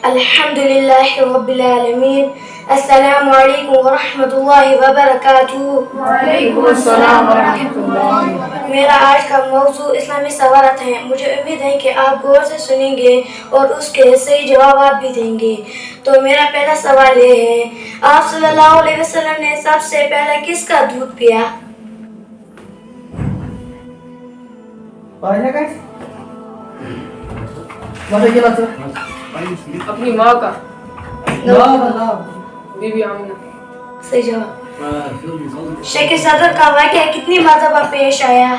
अल्हम्दुलिल्लाह रब्बिल आलमीन। अस्सलामु अलैकुम व रहमतुल्लाहि व बरकातुहू। वालेकुम अस्सलाम व रहमतुल्लाह। मेरा आज का मौजू इस्लामी सवालात है। मुझे उम्मीद है कि आप गौर से सुनेंगे और उसके सही जवाब भी देंगे। तो मेरा पहला सवाल ये है, आप सल्लल्लाहु अलैहि वसल्लम ने सबसे पहले किसका दूध पिया? अपनी माँ का, बीबी आमिना। सही जवाब। शेख सदर का वाक़या कितनी मरतबा पेश आया?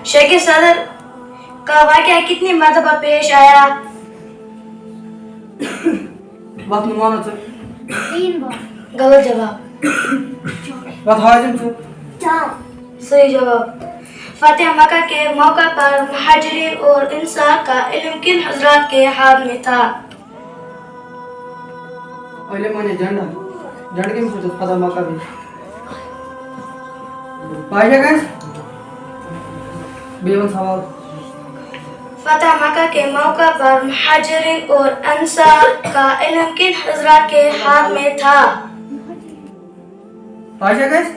शेख सदर का वाक़या कितनी मरतबा पेश आया? 3 बार। गलत जवाब। 4। सही जवाब। फतेह मक्का के मौका पर मुहाजिरीन और अंसार का इल्म किन हजरात के हाथ में था? अहिले मैंने झंडा के में सोचा फतेह मक्का भी पाएगा गाइस। बेवन सवाल। फतेह मक्का के मौका पर मुहाजिरीन और अंसार का इल्म किन हजरात के हाथ में था? पाएगा गाइस।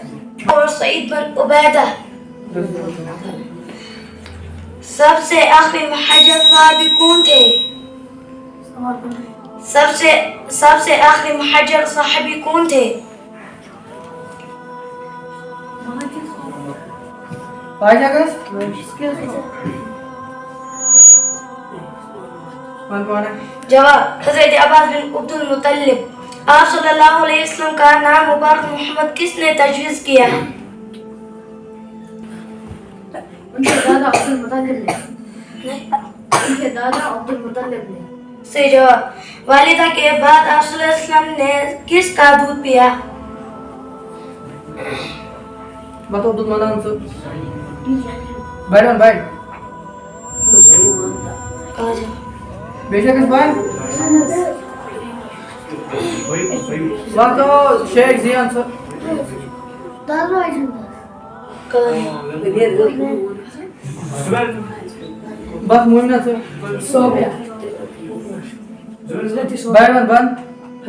और सईद बिन उबैदा। सबसे आखिरी मुहाजिर सहाबी कौन थे? सबसे आखिरी मुहाजिर सहाबी कौन थे? पाएगा गाइस। जवाब हजरत अब्बास बिन अब्दुल मुत्तलिब। आप सल्लल्लाहु अलैहि वसल्लम का नाम मुबारक मोहम्मद किसने तजवीज़ किया? उनके दादा अब्दुल मुत्तलिब ने। सही जवाब। वालिदा के बाद आप सल्लल्लाहु अलैहि वसल्लम ने किसका दूध पिया? बताओ दूध माना आंसर। बैठ। बेशक इस बार बताओ शेख जी आंसर। बस मुइना से सोबिया।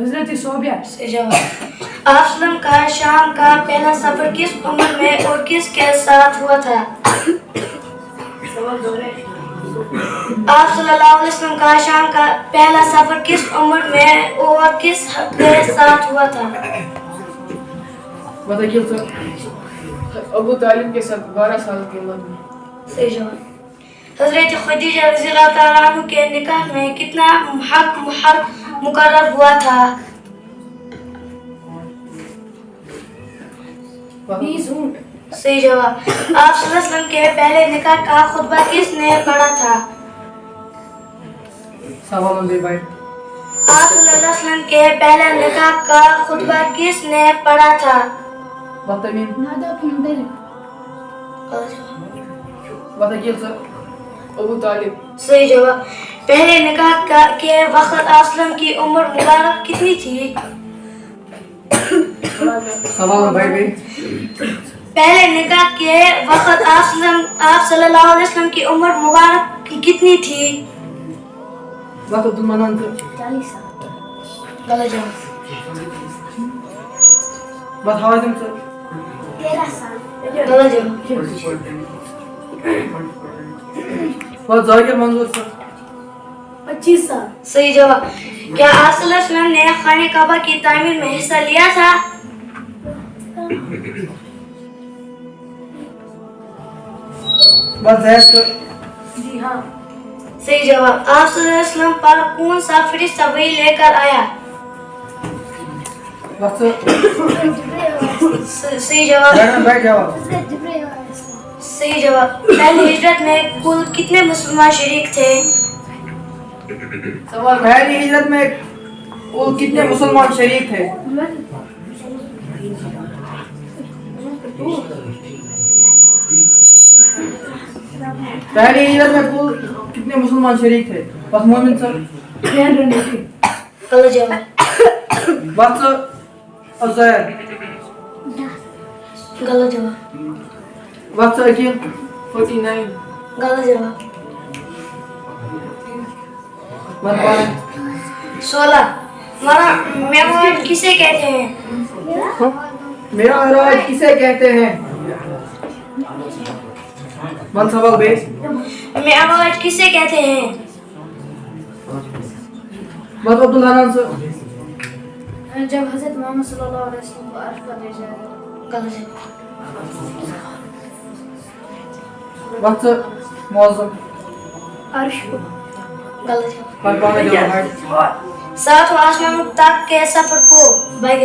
हजरत सोबिया। सही जवाब। आप सल्लम का शाम का पहला सफर किस उम्र में और किसके साथ हुआ था? आप सल्लल्लाहु अलैहि वसल्लम का शाम का पहला सफर किस उम्र में और किसके साथ हुआ था? बताइए सर। अबू तालिब के साथ 12 साल की उम्र में। सही जवाब। हजरत खदीजा रज़ियल्लाहु तआला अन्हा के निकाह में कितना हक मुहर मुकर्रर हुआ था? 20 ऊंट। सही जवाब। आप सल्लल्लाहु अलैहि वसल्लम के पहले निकाह का खुतबा किसने पढ़ा था? सवाल दे भाई। आप सल्लल्लाहु अलैहि वसल्लम के पहले निकाह का खुतबा किसने पढ़ा था? बताइए सर। अबू तालिब। सही जवाब। पहले निकाह के वक्त आप सल्लम की उम्र मुबारक कितनी थी? सवाल भाई। पहले निकाह के वक्त आप सल्लल्लाहु अलैहि वसल्लम की उम्र मुबारक कितनी थी? बताओ तुम माना आंसर। 40 साल। गलत जवाब। बताओ तुम सर। 13 साल। गलत जवाब। बहुत जायके मंजूर सर। 25 साल। सही जवाब। क्या आप सल्लल्लाहु अलैहि वसल्लम ने खाने काबा की तामीर में हिस्सा लिया था? बस है सर। जी हाँ। सही जवाब। आप सल्लल्लाहु अलैहि वसल्लम पर कौन सा फरिश्ता वही लेकर आया? बस सही जवाब। बैठ जाओ। सही जवाब। पहली हिजरत में कुल कितने मुसलमान शरीक थे? पहली हिजरत में कुल कितने मुसलमान शरीक थे? पहली हिजरत में कुल कितने मुसलमान शरीक थे? बस मोमिन सर। गलत जवाब। बस अज़ैर। गलत जवाब। वक्त अकील 49. गलत जवाब। वन पान 16। मेवाड़ किसे कहते हैं? मेरा राज किसे कहते हैं? वन सबक बेस मेवाड़ किसे कहते हैं? वन अब्दुल हनान से जब हज़रत मोहम्मद सल्लल्लाहु अलैहि वसल्लम को अर्श पर ले जाया गया। गलत जवाब। वक्त मौजूद अर्श को गलत जवाब। वन पान जवाब 7 आसमानों तक के सफर को बाइक